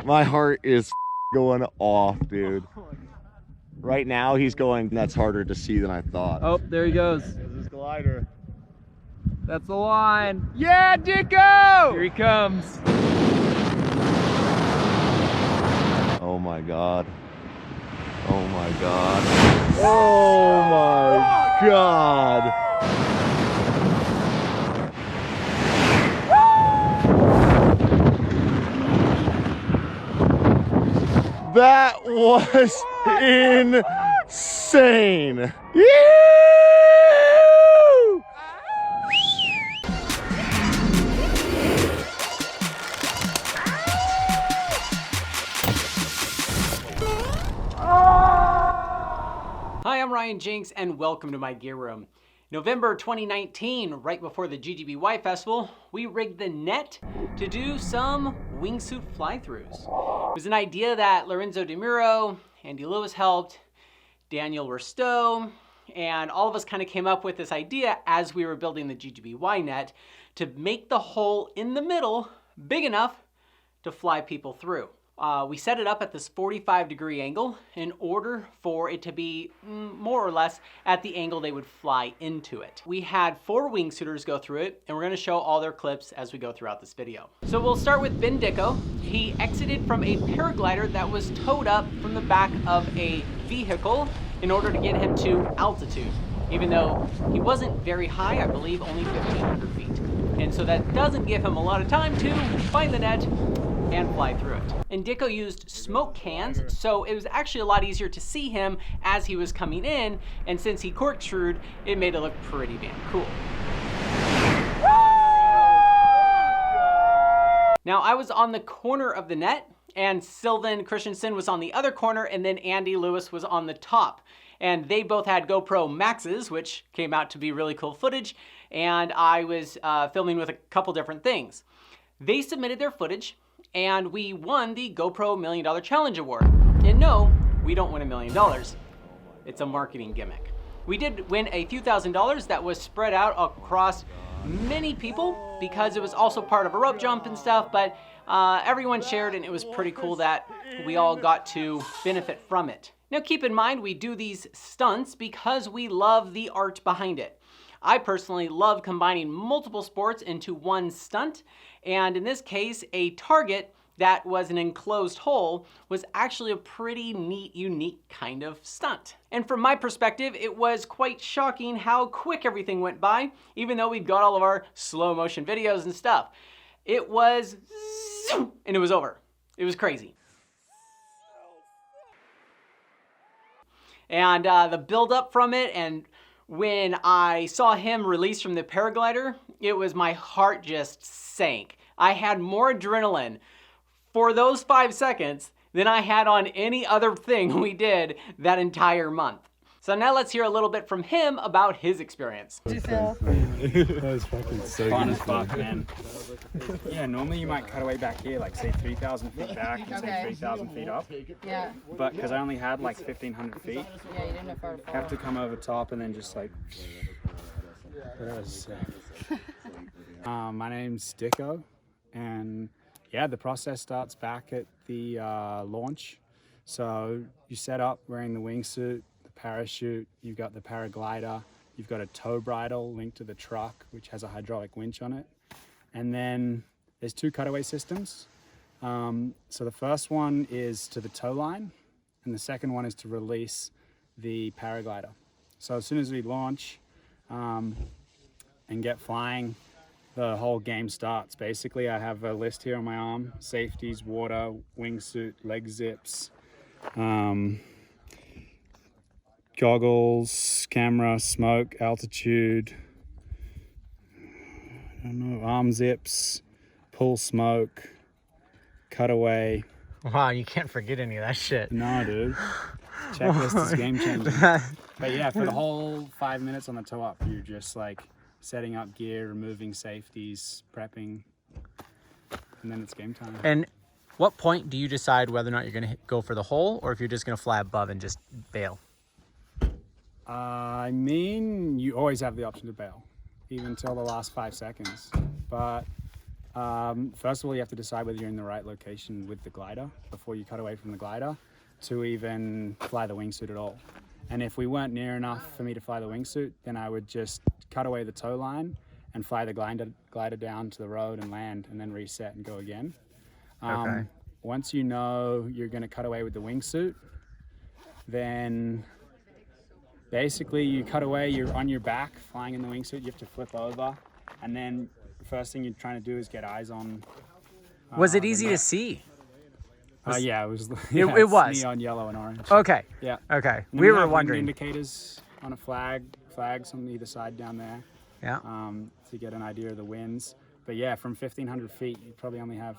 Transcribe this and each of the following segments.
My heart is going off, dude. Right now he's going, that's harder to see than I thought. Oh, there he goes. There's this glider. That's the line. Yeah, Dicko! Here he comes. Oh my God. Oh my God. Oh my God. That was insane. Woo! Hi, I'm Ryan Jinks and welcome to my gear room. November 2019, right before the GGBY festival, we rigged the net to do some wingsuit fly-throughs. It was an idea that Lorenzo DeMuro, Andy Lewis helped, Daniel Risto, and all of us kind of came up with this idea as we were building the GGBY net to make the hole in the middle big enough to fly people through. We set it up at this 45-degree angle in order for it to be more or less at the angle they would fly into it. We had 4 wingsuiters go through it, and we're going to show all their clips as we go throughout this video. So we'll start with Ben Dicko. He exited from a paraglider that was towed up from the back of a vehicle in order to get him to altitude, even though he wasn't very high, I believe only 1,500 feet. And so that doesn't give him a lot of time to find the net and fly through it. And Dicko used smoke cans, so it was actually a lot easier to see him as he was coming in, and since he corkscrewed, it made it look pretty damn cool. Now I was on the corner of the net, and Sylvan Christensen was on the other corner, and then Andy Lewis was on the top. And they both had GoPro Maxes, which came out to be really cool footage, and I was filming with a couple different things. They submitted their footage, and we won the GoPro $1 Million Challenge Award. And no, we don't win $1 million. It's a marketing gimmick. We did win a few $1,000s that was spread out across many people because it was also part of a rope jump and stuff, but everyone shared, and it was pretty cool that we all got to benefit from it. Now keep in mind, we do these stunts because we love the art behind it. I personally love combining multiple sports into one stunt, and in this case, a target that was an enclosed hole was actually a pretty neat, unique kind of stunt. And from my perspective, it was quite shocking how quick everything went by, even though we've got all of our slow motion videos and stuff. It was zoom, and it was over. It was crazy. And the build up from it, and when I saw him release from the paraglider, it was, my heart just sank. I had more adrenaline for those 5 seconds than I had on any other thing we did that entire month. So now let's hear a little bit from him about his experience. That was fucking so Fun good. as fuck, man. Yeah, normally you might cut away back here, like say 3,000 feet back and say 3,000 feet up. Yeah. But because I only had like 1,500 feet, Yeah, you didn't have far to fall. have to come over top and then just like. That was sick. My name's Dicko, and yeah, the process starts back at the launch. So you set up wearing the wingsuit, the parachute, you've got the paraglider, you've got a tow bridle linked to the truck, which has a hydraulic winch on it. And then there's 2 cutaway systems. So the first one is to the tow line, and the second one is to release the paraglider. So as soon as we launch and get flying, the whole game starts. Basically, I have a list here on my arm: safeties, water, wingsuit, leg zips, goggles, camera, smoke, altitude, I don't know, arm zips, pull smoke, cutaway. Wow, you can't forget any of that shit. No, dude. Checklist is game changing. But yeah, for the whole 5 minutes on the tow up, you're just like setting up gear, removing safeties, prepping, and then it's game time. And what point do you decide whether or not you're gonna go for the hole, or if you're just gonna fly above and just bail? I mean, you always have the option to bail, even till the last 5 seconds. But First of all, you have to decide whether you're in the right location with the glider before you cut away from the glider to even fly the wingsuit at all. And if we weren't near enough for me to fly the wingsuit, then I would just cut away the tow line and fly the glider down to the road and land, and then reset and go again. Okay. Once you know you're going to cut away with the wingsuit, then basically you cut away, you're on your back flying in the wingsuit, you have to flip over, and then the first thing you're trying to do is get eyes on. Was it the easy to net. see? Yeah, it was. It it's was neon yellow and orange. Okay. Yeah. Okay. And We then were have wind wondering. indicators on a flags on either side down there. Yeah. To get an idea of the winds. But yeah, from 1,500 feet, you probably only have,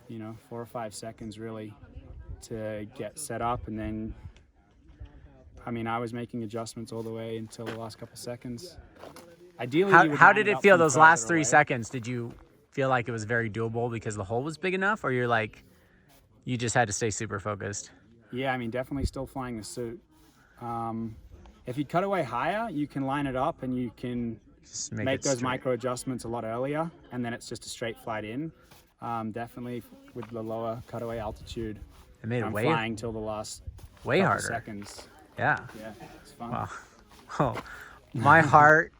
4 or 5 seconds really to get set up. And then, I was making adjustments all the way until the last couple seconds. Ideally, you would How line did it up feel from those last further 3 away. seconds? Did you feel like it was very doable because the hole was big enough, or you're like, you just had to stay super focused? Yeah, definitely still flying the suit. If you cut away higher, you can line it up and you can Just make it those straight. micro adjustments a lot earlier, and then it's just a straight flight in. Definitely with the lower cutaway altitude, It made it I'm way flying till the last way couple harder. seconds. Yeah. Yeah, it's fun. Wow. Oh, my heart.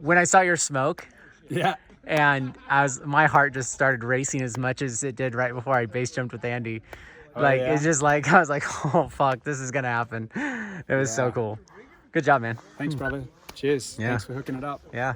When I saw your smoke, Yeah. and my heart just started racing as much as it did right before I base jumped with Andy. yeah? It's just like I was like, oh fuck, this is gonna happen. It was so Yeah. cool. Good job, man. Thanks, brother. Cheers. Yeah. Thanks for hooking it up. Yeah.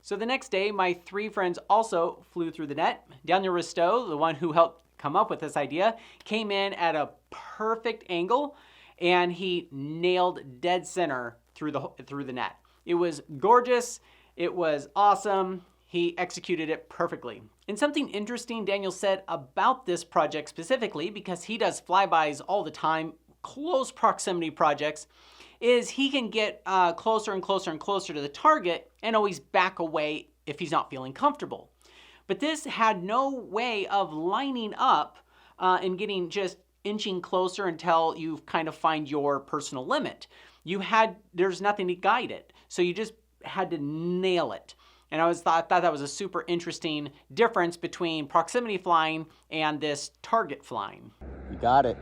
So the next day, my 3 friends also flew through the net. Daniel Risto, the one who helped come up with this idea, came in at a perfect angle, and he nailed dead center through the net. It was gorgeous. It was awesome. He executed it perfectly. And something interesting Daniel said about this project specifically, because he does flybys all the time, close proximity projects, is he can get closer and closer and closer to the target and always back away if he's not feeling comfortable. But this had no way of lining up and getting just inching closer until you kind of find your personal limit. There's nothing to guide it. So you just had to nail it. And I thought that was a super interesting difference between proximity flying and this target flying. You got it.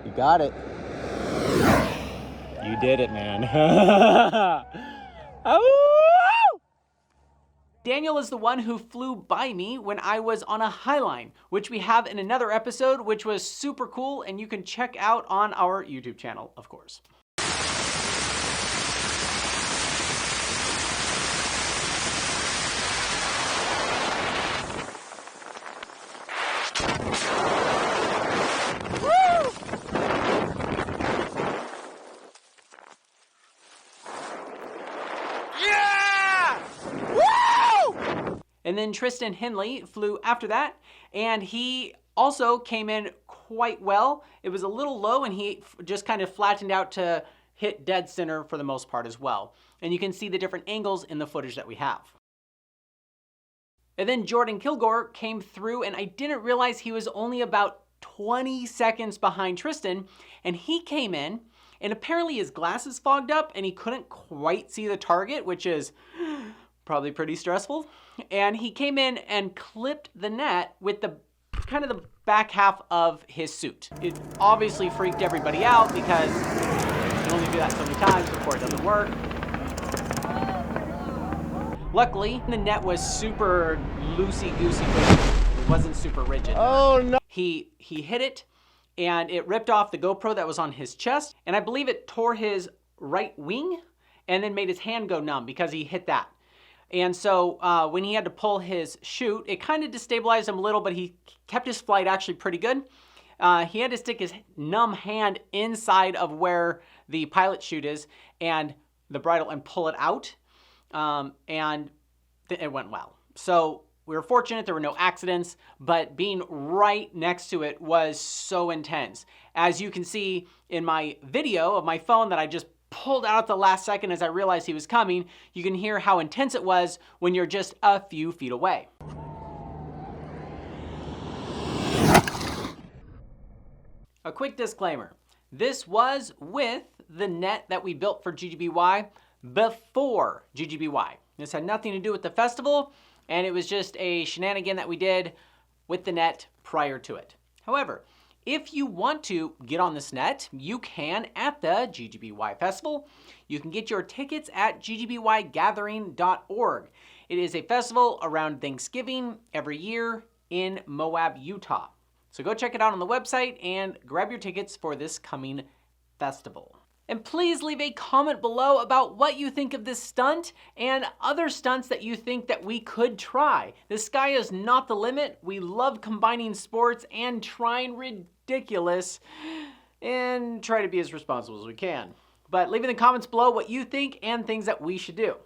You got it. You did it, man. Daniel is the one who flew by me when I was on a highline, which we have in another episode, which was super cool, and you can check out on our YouTube channel, of course. And then Tristan Henley flew after that, and he also came in quite well. It was a little low, and he just kind of flattened out to hit dead center for the most part as well. And you can see the different angles in the footage that we have. And then Jordan Kilgore came through, and I didn't realize he was only about 20 seconds behind Tristan, and he came in, and apparently his glasses fogged up, and he couldn't quite see the target, which is probably pretty stressful. And he came in and clipped the net with the kind of the back half of his suit. It obviously freaked everybody out because you can only do that so many times before it doesn't work. Luckily, the net was super loosey-goosey, but it wasn't super rigid. Oh no! he hit it and it ripped off the GoPro that was on his chest, and I believe it tore his right wing and then made his hand go numb because he hit that. And so when he had to pull his chute, it kind of destabilized him a little, but he kept his flight actually pretty good. He had to stick his numb hand inside of where the pilot chute is and the bridle and pull it out, and it went well. So we were fortunate there were no accidents, but being right next to it was so intense. As you can see in my video of my phone that I just pulled out at the last second as I realized he was coming, you can hear how intense it was when you're just a few feet away. A quick disclaimer. This was with the net that we built for GGBY before GGBY. This had nothing to do with the festival, and it was just a shenanigan that we did with the net prior to it. However, if you want to get on this net, you can at the GGBY Festival. You can get your tickets at ggbygathering.org. It is a festival around Thanksgiving every year in Moab, Utah. So go check it out on the website and grab your tickets for this coming festival. And please leave a comment below about what you think of this stunt and other stunts that you think that we could try. The sky is not the limit. We love combining sports and trying ridiculous and try to be as responsible as we can. But leave in the comments below what you think and things that we should do.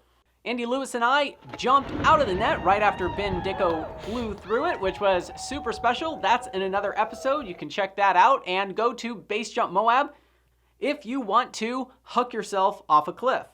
Andy Lewis and I jumped out of the net right after Ben Dicko flew through it, which was super special. That's in another episode. You can check that out and go to Base Jump Moab if you want to hook yourself off a cliff.